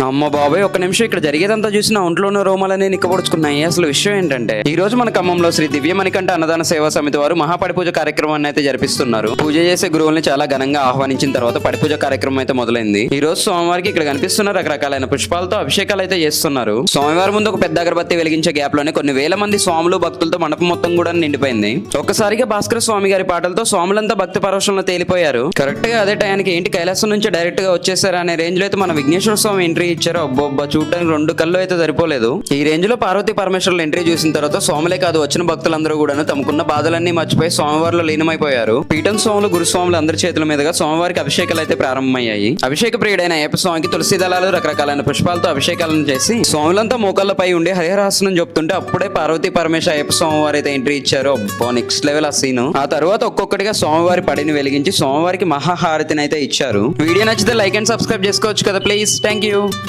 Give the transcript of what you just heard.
అమ్మ బాబాయ్, ఒక్క నిమిషం. ఇక్కడ జరిగేదంతా చూసి నా ఒంట్లోని రోమాలనే నిక్కబొడుచుకున్నాయి. అసలు విషయం ఏంటంటే, ఈ రోజు మన ఖమ్మంలో శ్రీ దివ్య మణికంఠ అన్నదాన సేవా సమితి వారు మహాపడిపూజ కార్యక్రమాన్ని అయితే జరిపిస్తున్నారు. పూజ చేసే గురువుల్ని చాలా ఘనంగా ఆహ్వానించిన తర్వాత పడిపూజ కార్యక్రమం అయితే మొదలైంది. ఈ రోజు సోమవారికి ఇక్కడ కనిపిస్తున్న రకరకాలైన పుష్పాలతో అభిషేకాలు అయితే చేస్తున్నారు. స్వామివారి ముందు ఒక పెద్ద అగరబత్తి వెలిగించే గ్యాప్ లోనే కొన్ని వేల మంది స్వాములు భక్తులతో మండపం మొత్తం కూడా నిండిపోయింది. ఒక్కసారిగా భాస్కర స్వామి గారి పాటలతో స్వాములంతా భక్తి పరవశంలో తేలిపోయారు. కరెక్ట్ గా అదే టయానికి ఏంటి కైలాసం నుంచి డైరెక్ట్ గా వచ్చేసారా అనే రేంజ్ లో అయితే మన విఘ్నేశ్వర స్వామి ఎంట్రీ ఇచ్చారు. అబ్బొబ్బా, చూడడానికి 2 కళ్ళు అయితే సరిపోలేదు. ఈ రేంజ్ లో పార్వతీ పరమేశ్వరులు ఎంట్రీ చూసిన తర్వాత స్వాములే కాదు, వచ్చిన భక్తులందరూ కూడా తమకున్న బాధలన్నీ మర్చిపోయి స్వామివారిలో లీనమైపోయారు. పీఠం స్వాములు, గురుస్వాములు అందరి చేతుల మీదుగా స్వామివారికి అభిషేకాలు అయితే ప్రారంభమయ్యాయి. అభిషేక ప్రియుడైన అయ్యప్ప స్వామికి తులసి దళాలు, రకరకాలైన పుష్పాలతో అభిషేకాలను చేసి స్వాములంతా మోకాళ్ళపై ఉండి హరిహరాసనం చెప్తుంటే అప్పుడే పార్వతీ పరమేశ్వర అయ్యప్ప స్వామివారు అయితే ఎంట్రీ ఇచ్చారు. అబ్బో, నెక్స్ట్ లెవెల్ ఆ సీను. ఆ తర్వాత ఒక్కొక్కటిగా స్వామివారి పడిని వెలిగించి స్వామివారికి మహాహారతిని అయితే ఇచ్చారు. వీడియో నచ్చితే లైక్ అండ్ సబ్స్క్రైబ్ చేసుకోవచ్చు కదా ప్లీజ్. Thank you.